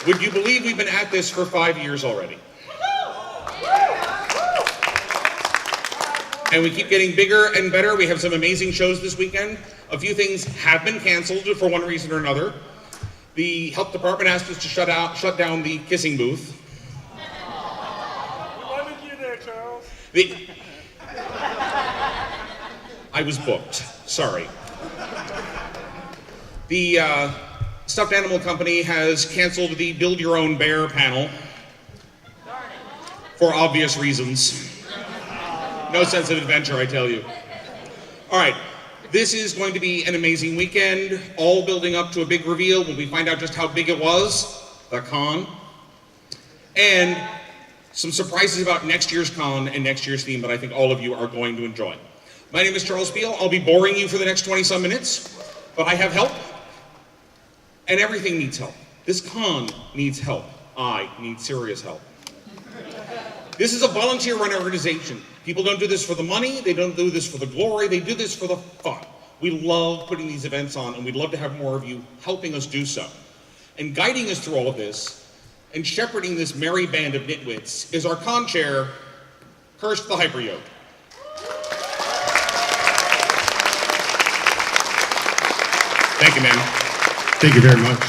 Would you believe we've been at this for 5 years already? And we keep getting bigger and better. We have some amazing shows this weekend. A few things have been canceled for one reason or another. The health department asked us to shut down the kissing booth. We wanted you there, Charles. I was booked. Sorry. The stuffed animal company has canceled the Build Your Own Bear panel for obvious reasons. No sense of adventure, I tell you. All right, this is going to be an amazing weekend, all building up to a big reveal when we find out just how big it was, the con, and some surprises about next year's con and next year's theme that I think all of you are going to enjoy. My name is Charles Beal. I'll be boring you for the next 20-some minutes, but I have help, and everything needs help. This con needs help. I need serious help. This is a volunteer-run organization. People don't do this for the money, they don't do this for the glory, they do this for the fun. We love putting these events on, and we'd love to have more of you helping us do so. And guiding us through all of this, and shepherding this merry band of nitwits, is our con chair, Kirst the Hyper-Yoke. Thank you, ma'am. Thank you very much.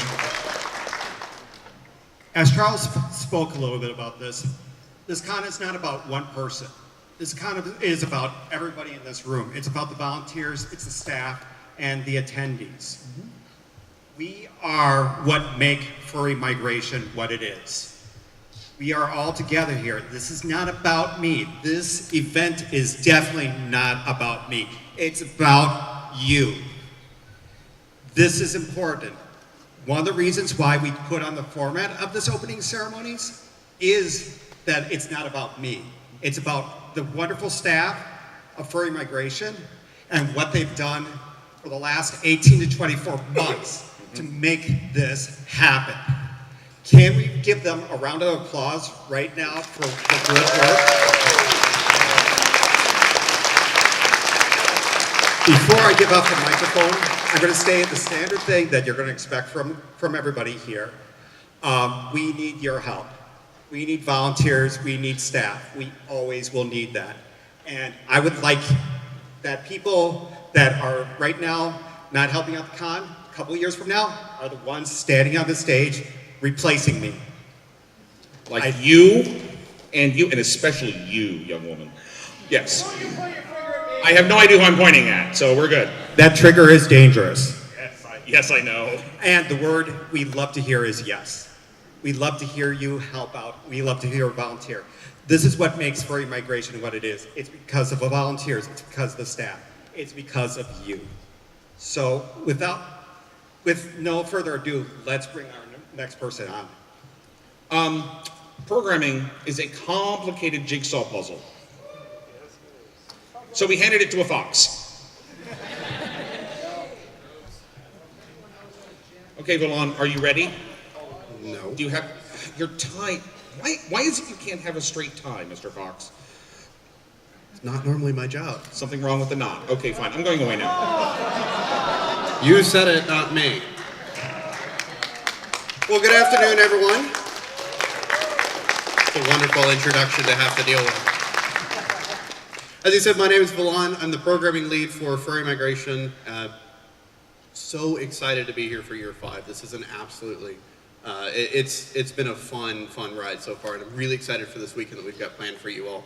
As Charles spoke a little bit about this con is not about one person. This con is about everybody in this room. It's about the volunteers, it's the staff, and the attendees. Mm-hmm. We are what make Furry Migration what it is. We are all together here. This is not about me. This event is definitely not about me. It's about you. This is important. One of the reasons why we put on the format of this opening ceremonies is that it's not about me. It's about the wonderful staff of Furry Migration and what they've done for the last 18 to 24 months to make this happen. Can we give them a round of applause right now for good work? Before I give up the microphone, I'm going to say the standard thing that you're going to expect from everybody here. We need your help. We need volunteers, we need staff. We always will need that. And I would like that people that are right now not helping out the con, a couple of years from now, are the ones standing on the stage replacing me. Like you, and especially you, young woman. Yes. I have no idea who I'm pointing at, so we're good. That trigger is dangerous. Yes, I know. And the word we love to hear is yes. We love to hear you help out. We love to hear a volunteer. This is what makes Furry Migration what it is. It's because of the volunteers. It's because of the staff. It's because of you. So with no further ado, let's bring our next person on. Programming is a complicated jigsaw puzzle. So we handed it to a fox. Okay, Valon, are you ready? No. Do you have your tie? Why is it you can't have a straight tie, Mr. Fox? It's not normally my job. Something wrong with the knot. Okay, fine. I'm going away now. You said it, not me. Well, good afternoon, everyone. It's a wonderful introduction to have to deal with. As you said, my name is Valon. I'm the programming lead for Furry Migration. So excited to be here for year 5. This is an absolutely it's been a fun ride so far, and I'm really excited for this weekend that we've got planned for you all.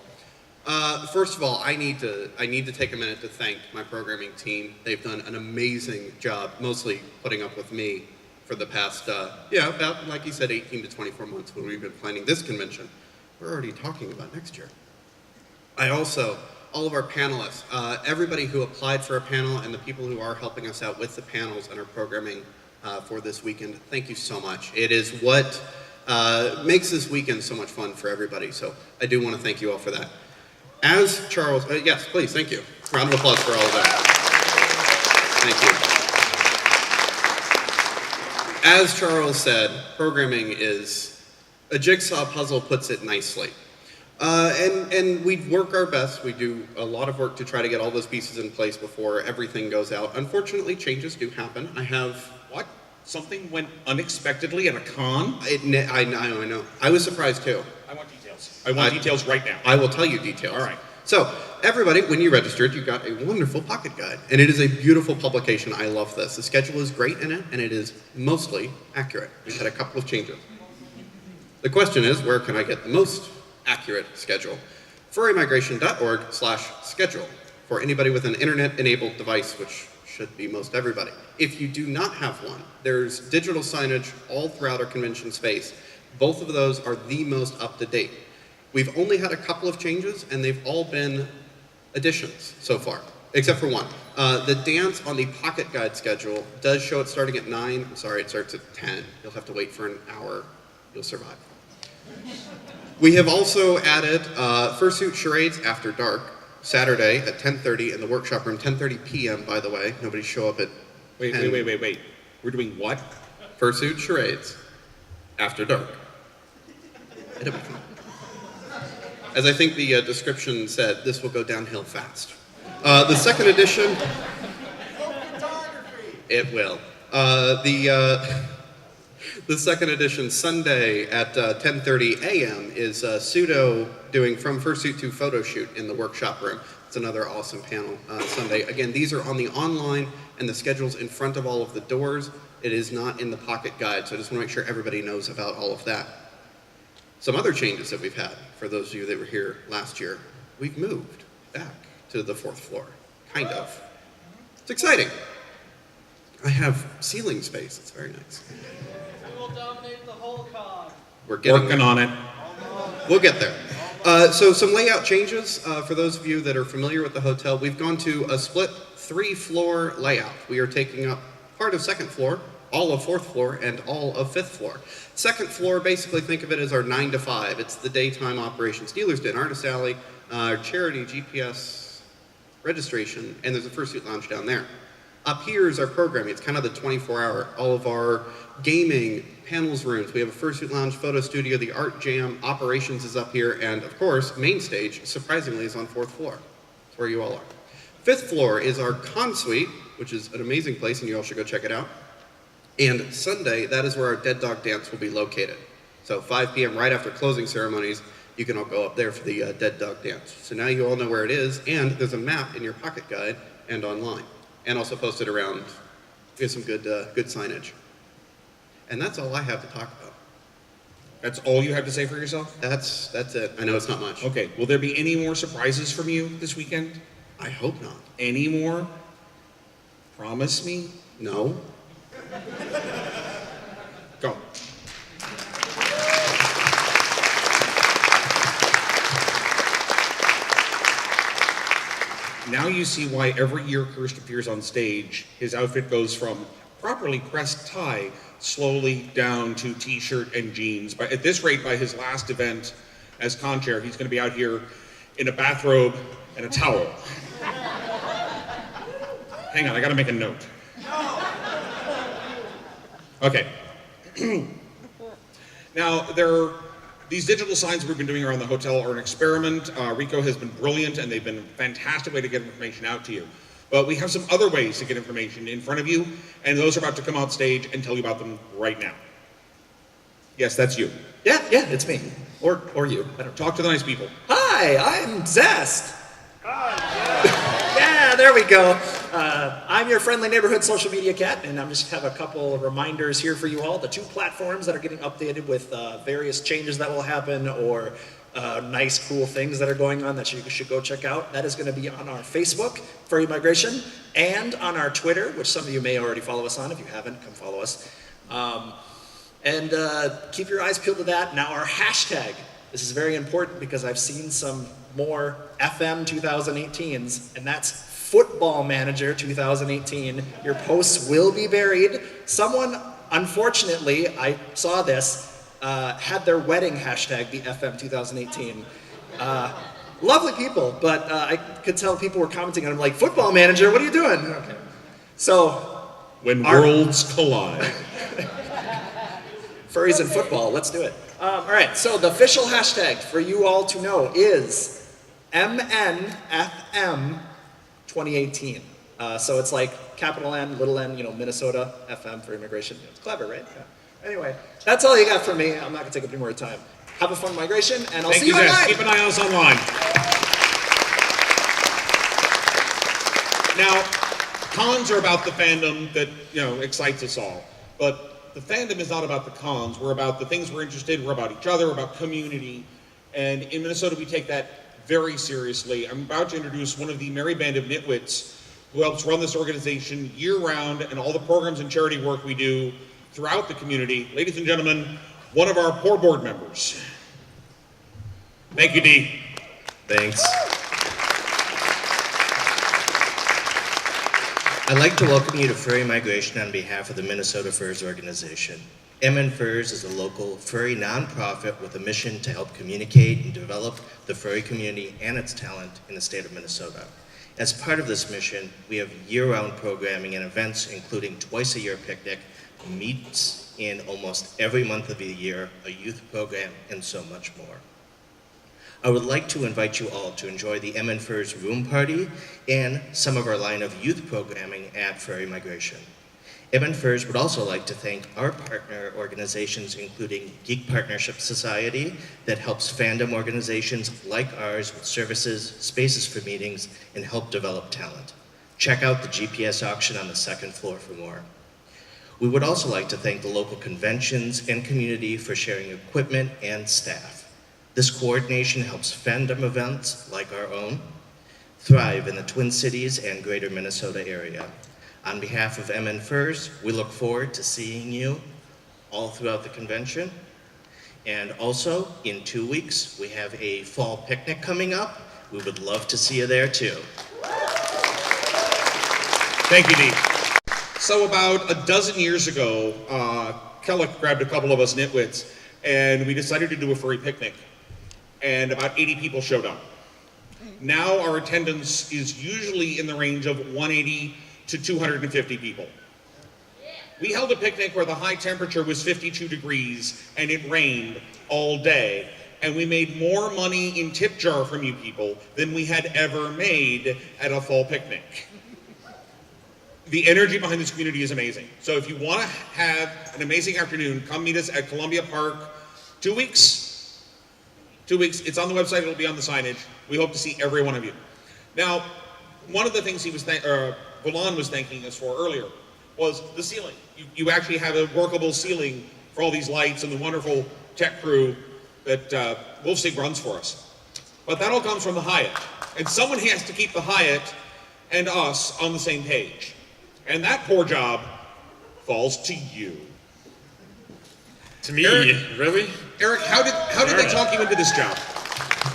First of all, I need to take a minute to thank my programming team. They've done an amazing job, mostly putting up with me for the past, about, like you said, 18 to 24 months when we've been planning this convention. We're already talking about next year. All of our panelists, everybody who applied for a panel, and the people who are helping us out with the panels and our programming for this weekend, thank you so much. It is what makes this weekend so much fun for everybody, so I do want to thank you all for that. As Charles, yes, please, thank you. Round of applause for all of that. Thank you. As Charles said, programming is a jigsaw puzzle, puts it nicely. And we work our best. We do a lot of work to try to get all those pieces in place before everything goes out. Unfortunately, changes do happen. I have, What? Something went unexpectedly at a con? I know. I was surprised too. I want details. I want details right now. I will tell you details. All right. So, everybody, when you registered, you got a wonderful pocket guide. And it is a beautiful publication. I love this. The schedule is great in it, and it is mostly accurate. We've had a couple of changes. The question is, where can I get the most accurate schedule? furrymigration.org/schedule for anybody with an internet-enabled device, which should be most everybody. If you do not have one, there's digital signage all throughout our convention space. Both of those are the most up-to-date. We've only had a couple of changes, and they've all been additions so far, except for one. The dance on the pocket guide schedule does show it starting at 9. I'm sorry, it starts at 10. You'll have to wait for an hour. You'll survive. We have also added fursuit charades after dark, Saturday at 10:30 in the workshop room, 10:30 p.m., by the way. Nobody show up at Wait. 10. We're doing what? Fursuit charades after dark. It'll be fun. As I think the description said, this will go downhill fast. The second edition... It will. The second edition, Sunday at 10:30 a.m., is Pseudo doing From Fursuit to Photo Shoot in the workshop room. It's another awesome panel Sunday. Again, these are on the online, and the schedule's in front of all of the doors. It is not in the pocket guide, so I just want to make sure everybody knows about all of that. Some other changes that we've had, for those of you that were here last year, we've moved back to the 4th floor, kind of. It's exciting. I have ceiling space, it's very nice. We will dominate the whole con. We're getting Working on it. We'll get there. So some layout changes for those of you that are familiar with the hotel. We've gone to a split 3-floor layout. We are taking up part of 2nd floor, all of 4th floor, and all of 5th floor. 2nd floor, basically think of it as our 9 to 5. It's the daytime operations. Dealer's Den, Artist Alley, our charity GPS registration, and there's a fursuit lounge down there. Up here is our programming. It's kind of the 24-hour. All of our gaming, panels rooms. We have a fursuit lounge, photo studio, the art jam, operations is up here, and of course, main stage, surprisingly, is on 4th floor. That's where you all are. 5th floor is our con suite, which is an amazing place, and you all should go check it out. And Sunday, that is where our Dead Dog Dance will be located. So 5 p.m. right after closing ceremonies, you can all go up there for the Dead Dog Dance. So now you all know where it is, and there's a map in your pocket guide and online. And also posted around. We have some good signage. And that's all I have to talk about. That's all you have to say for yourself? That's it. I know it's not much. Okay. Will there be any more surprises from you this weekend? I hope not. Any more? Promise me? No. Go. Now you see why every year Kirst appears on stage, his outfit goes from properly pressed tie slowly down to t-shirt and jeans. But at this rate, by his last event as con chair, he's going to be out here in a bathrobe and a towel. Hang on, I got to make a note. Okay. Now, these digital signs we've been doing around the hotel are an experiment. Rico has been brilliant, and they've been a fantastic way to get information out to you. But we have some other ways to get information in front of you, and those are about to come on stage and tell you about them right now. Yes, that's you. Yeah, it's me. Or you. I don't Talk to the nice people. Hi, I'm Zest. Yeah, there we go. I'm your friendly neighborhood social media cat, and I just have a couple of reminders here for you all. The 2 platforms that are getting updated with various changes that will happen or nice, cool things that are going on that you should go check out. That is going to be on our Facebook, Furry Migration, and on our Twitter, which some of you may already follow us on. If you haven't, come follow us. And keep your eyes peeled to that. Now, our hashtag. This is very important because I've seen some more FM 2018s, and that's Football Manager 2018. Your posts will be buried. Someone, unfortunately, I saw this, had their wedding hashtag be FM 2018. Lovely people, but I could tell people were commenting on them like, Football Manager, what are you doing? Okay. So, When worlds collide. furries and football, let's do it. All right, so the official hashtag for you all to know is MNFM 2018. So it's like capital N, little n, Minnesota, FM for immigration. It's clever, right? Yeah. Anyway, that's all you got from me. I'm not going to take up any more time. Have a fun migration, and I'll see you Zach. online. Keep an eye on us online. Now, cons are about the fandom that, excites us all. But the fandom is not about the cons. We're about the things we're interested in. We're about each other. We're about community. And in Minnesota, we take that very seriously. I'm about to introduce one of the merry band of nitwits who helps run this organization year-round and all the programs and charity work we do throughout the community. Ladies and gentlemen, one of our poor board members. Thank you, Dee. Thanks. I'd like to welcome you to Furry Migration on behalf of the Minnesota Furs organization. MN Furs is a local furry nonprofit with a mission to help communicate and develop the furry community and its talent in the state of Minnesota. As part of this mission, we have year-round programming and events, including twice-a-year picnic, meets in almost every month of the year, a youth program, and so much more. I would like to invite you all to enjoy the MN Furs Room Party and some of our line of youth programming at Furry Migration. MN Furs would also like to thank our partner organizations, including Geek Partnership Society, that helps fandom organizations like ours with services, spaces for meetings, and help develop talent. Check out the GPS auction on the second floor for more. We would also like to thank the local conventions and community for sharing equipment and staff. This coordination helps fandom events like our own thrive in the Twin Cities and greater Minnesota area. On behalf of MN Furs, we look forward to seeing you all throughout the convention. And also, in 2 weeks, we have a fall picnic coming up. We would love to see you there too. Thank you, Dee. So about a dozen years ago, Kellogg grabbed a couple of us nitwits, and we decided to do a furry picnic. And about 80 people showed up. Now our attendance is usually in the range of 180 to 250 people. We held a picnic where the high temperature was 52 degrees and it rained all day. And we made more money in tip jar from you people than we had ever made at a fall picnic. The energy behind this community is amazing. So if you want to have an amazing afternoon, come meet us at Columbia Park. 2 weeks. 2 weeks. It's on the website. It'll be on the signage. We hope to see every one of you. Now, one of the things Volan was thanking us for earlier was the ceiling. You actually have a workable ceiling for all these lights and the wonderful tech crew that Wolfsig runs for us. But that all comes from the Hyatt. And someone has to keep the Hyatt and us on the same page. And that poor job falls to you. To me, Eric, really? Eric, how did they talk you into this job?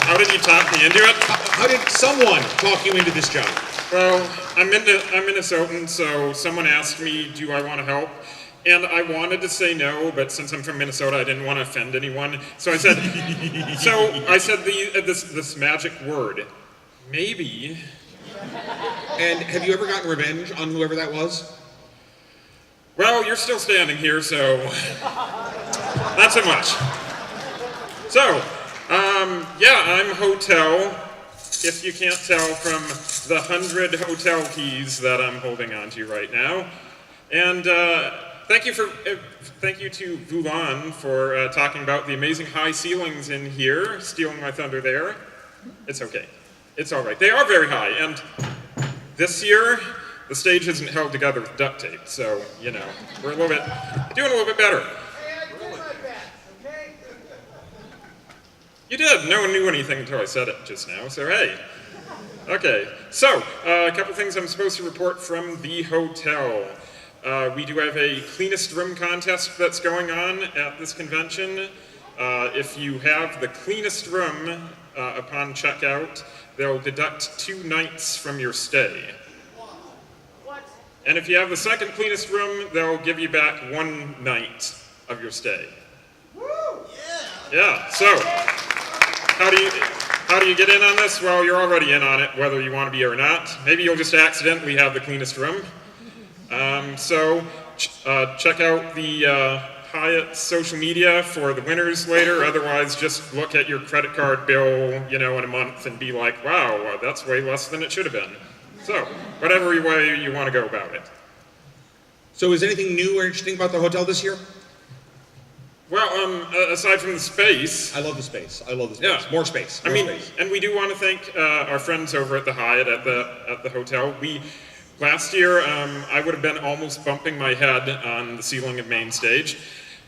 How did you talk me into it? How did someone talk you into this job? Well, I'm Minnesotan, so someone asked me, do I want to help? And I wanted to say no, but since I'm from Minnesota, I didn't want to offend anyone. So I said, this magic word, maybe. And have you ever gotten revenge on whoever that was? Well, you're still standing here, so not so much. So, yeah, I'm hotel, if you can't tell from the 100 hotel keys that I'm holding onto right now. And thank you to Vulan for talking about the amazing high ceilings in here, stealing my thunder there. It's okay. It's all right. They are very high, and this year, the stage isn't held together with duct tape, so, we're doing a little bit better. Hey, I did my best, okay? You did. No one knew anything until I said it just now, so hey. Okay, so, a couple things I'm supposed to report from the hotel. We do have a cleanest room contest that's going on at this convention. If you have the cleanest room upon checkout, they'll deduct 2 nights from your stay. And if you have the second cleanest room, they'll give you back 1 night of your stay. Woo! Yeah, so how do you get in on this? Well, you're already in on it, whether you want to be or not. Maybe you'll just accidentally have the cleanest room. Check out the Hyatt social media for the winners later. Otherwise, just look at your credit card bill, in a month and be like, wow, that's way less than it should have been. So, whatever way you want to go about it. So is anything new or interesting about the hotel this year? Well, aside from the space, I love the space. I love the space. Yeah. More space. I More mean, space. and we do want to thank our friends over at the Hyatt at the hotel. Last year, I would have been almost bumping my head on the ceiling of main stage,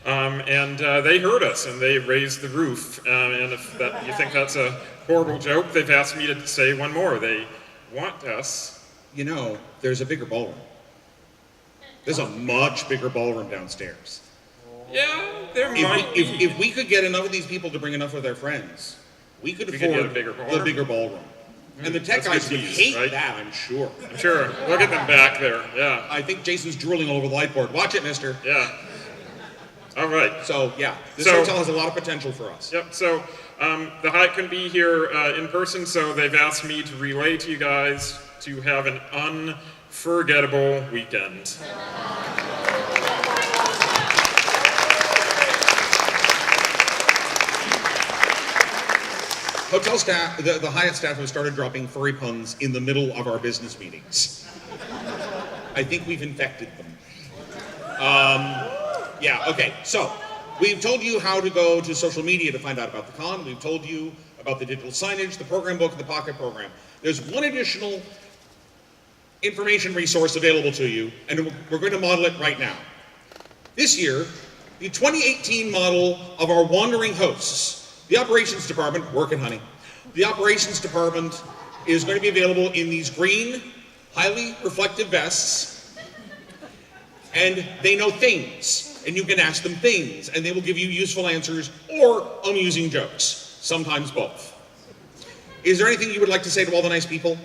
and they heard us and they raised the roof. And if you think that's a horrible joke, they've asked me to say one more. They want us. You know, there's a bigger ballroom. There's a much bigger ballroom downstairs. Yeah, there might be. If we could get enough of these people to bring enough of their friends, we could afford get a bigger ballroom. the bigger ballroom. And the tech That's guys good would tease, hate right? that, I'm sure. I'm sure. Look at them back there. Yeah, I think Jason's drooling all over the light board. Watch it, mister. yeah. All right. So, yeah, this So- hotel has a lot of potential for us. Yep, so the Hyatt couldn't be here in person, so they've asked me to relay to you guys to have an unforgettable weekend. Hotel staff, the Hyatt staff have started dropping furry puns in the middle of our business meetings. I think we've infected them. Yeah, okay, so we've told you how to go to social media to find out about the con. We've told you about the digital signage, the program book, and the pocket program. There's one additional information resource available to you, and we're going to model it right now. This year, the 2018 model of our wandering hosts, the operations department, working honey, the operations department is going to be available in these green, highly reflective vests, and they know things, and you can ask them things, and they will give you useful answers or amusing jokes, sometimes both. Is there anything you would like to say to all the nice people?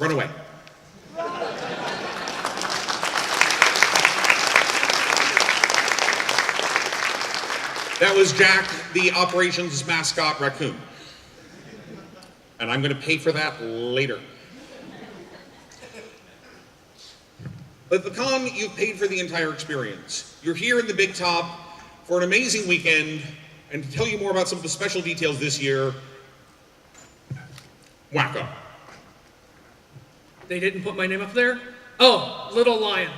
Run away. That was Jack, the operations mascot raccoon. And I'm going to pay for that later. But at the con, you've paid for the entire experience. You're here in the Big Top for an amazing weekend, and to tell you more about some of the special details this year, Wacko. They didn't put my name up there? Oh, Little Lion.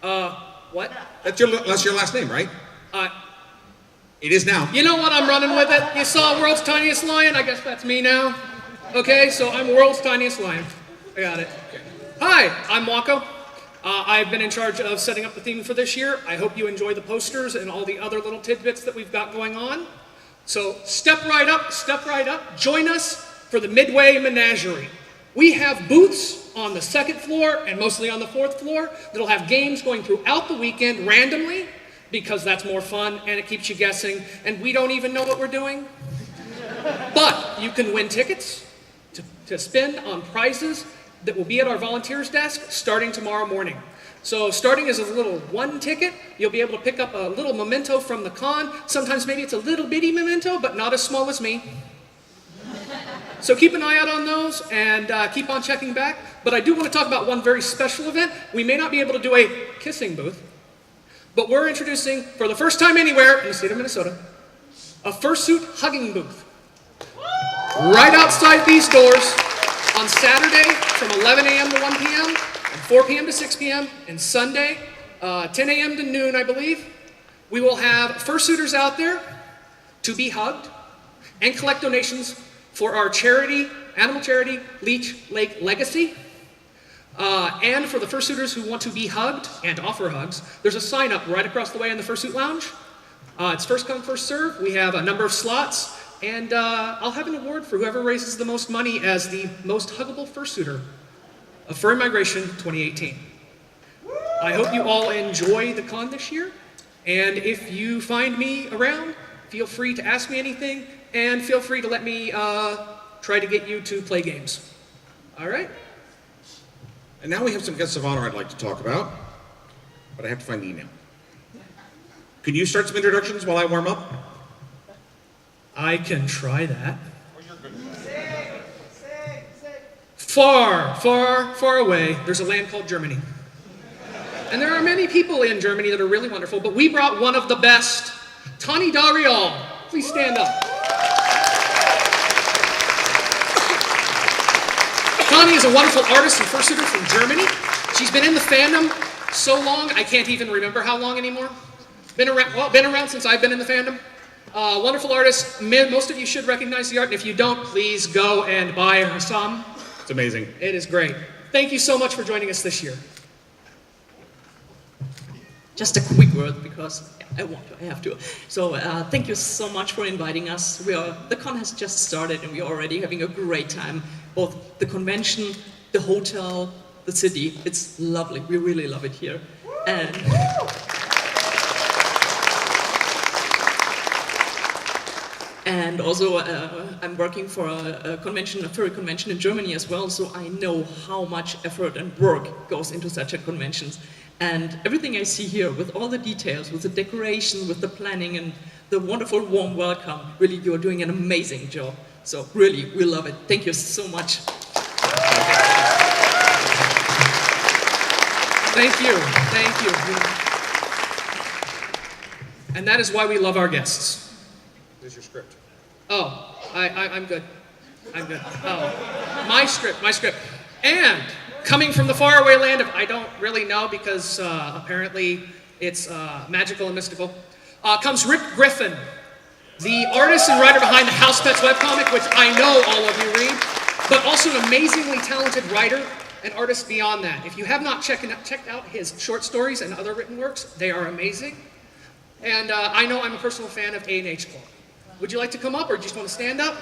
What? That's your last name, right? It is now. You know what? I'm running with it. You saw World's Tiniest Lion? I guess that's me now. Okay, so I'm World's Tiniest Lion. I got it. Hi, I'm Wacko. I've been in charge of setting up the theme for this year. I hope you enjoy the posters and all the other little tidbits that we've got going on. So step right up, join us for the Midway Menagerie. We have booths on the second floor and mostly on the fourth floor that'll have games going throughout the weekend randomly, because that's more fun and it keeps you guessing, and we don't even know what we're doing. But you can win tickets to spend on prizes that will be at our volunteers desk starting tomorrow morning. So starting as a little one ticket, you'll be able to pick up a little memento from the con. Sometimes maybe it's a little bitty memento, but not as small as me. So keep an eye out on those and keep on checking back. But I do want to talk about one very special event. We may not be able to do a kissing booth, but we're introducing, for the first time anywhere in the state of Minnesota, a fursuit hugging booth. Right outside these doors on Saturday from 11 a.m. to 1 p.m. and 4 p.m. to 6 p.m. and Sunday 10 a.m. to noon, I believe. We will have fursuiters out there to be hugged and collect donations for our charity, animal charity, Leech Lake Legacy. And for the fursuiters who want to be hugged and offer hugs, there's a sign up right across the way in the Fursuit Lounge. It's first come, first serve. We have a number of slots, and I'll have an award for whoever raises the most money as the most huggable fursuiter of Furry Migration 2018. I hope you all enjoy the con this year, and if you find me around, feel free to ask me anything, and feel free to let me try to get you to play games. All right? And now we have some guests of honor I'd like to talk about, but I have to find the email. Can you start some introductions while I warm up? I can try that. Far, far, far away, there's a land called Germany. And there are many people in Germany that are really wonderful, but we brought one of the best, Tani Darial. Please stand up. Tani is a wonderful artist and fursuiter from Germany. She's been in the fandom so long, I can't even remember how long anymore. Been around since I've been in the fandom. Wonderful artist. Most of you should recognize the art, and if you don't, please go and buy her some. It's amazing. It is great. Thank you so much for joining us this year. Just a quick word because I have to. So thank you so much for inviting us. The con has just started and we are already having a great time. Both the convention, the hotel, the city. It's lovely. We really love it here. And also, I'm working for a convention, a furry convention in Germany as well, so I know how much effort and work goes into such a conventions. And everything I see here, with all the details, with the decoration, with the planning, and the wonderful warm welcome, really, you're doing an amazing job. So really, we love it. Thank you so much. Thank you. Thank you. And that is why we love our guests. Here's your script. Oh, I'm good. I'm good. Oh, my script. And coming from the faraway land of I don't really know because apparently it's magical and mystical, comes Rick Griffin, the artist and writer behind the House Pets webcomic, which I know all of you read, but also an amazingly talented writer and artist beyond that. If you have not checked out his short stories and other written works, they are amazing. And I know I'm a personal fan of A&H Club. Would you like to come up or just want to stand up?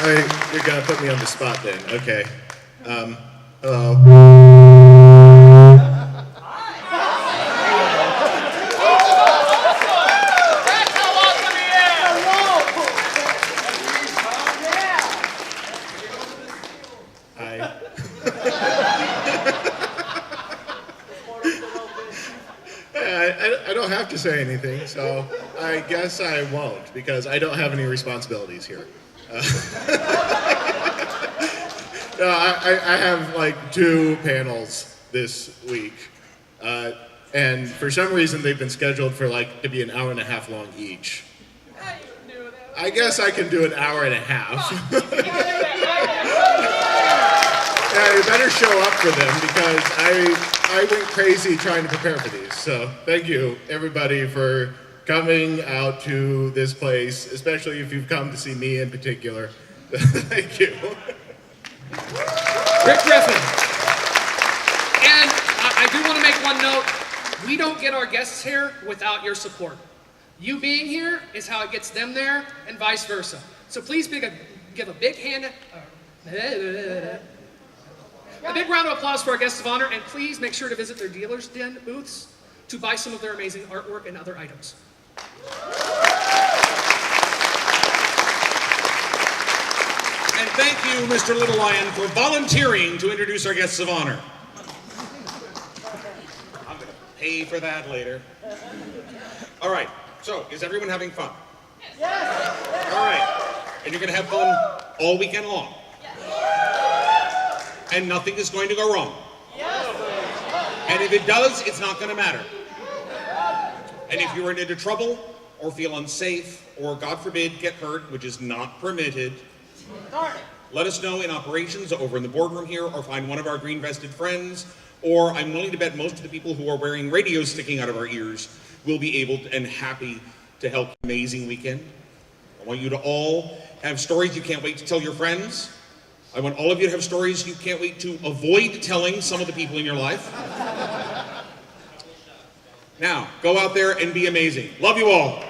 All right, you're gonna put me on the spot then. Okay. Hello. Hi. I don't have to say anything, so I guess I won't because I don't have any responsibilities here. No, I have like 2 panels this week, and for some reason they've been scheduled for like to be an hour and a half long each. I guess I can do an hour and a half. Yeah, you better show up for them because I went crazy trying to prepare for these. So thank you everybody for coming out to this place, especially if you've come to see me in particular. Thank you. Rick Griffin. And I do want to make one note. We don't get our guests here without your support. You being here is how it gets them there and vice versa. So please give a big round of applause for our guests of honor, and please make sure to visit their dealer's den booths to buy some of their amazing artwork and other items. And thank you, Mr. Little Lion, for volunteering to introduce our guests of honor. I'm going to pay for that later. All right, so is everyone having fun? Yes! All right, and you're going to have fun all weekend long? Yes! And nothing is going to go wrong? Yes! And if it does, it's not going to matter. And if you run into trouble, or feel unsafe, or God forbid, get hurt, which is not permitted, let us know in operations over in the boardroom here, or find one of our green-vested friends, or I'm willing to bet most of the people who are wearing radios sticking out of our ears will be able and happy to help an amazing weekend. I want you to all have stories you can't wait to tell your friends. I want all of you to have stories you can't wait to avoid telling some of the people in your life. Now, go out there and be amazing. Love you all.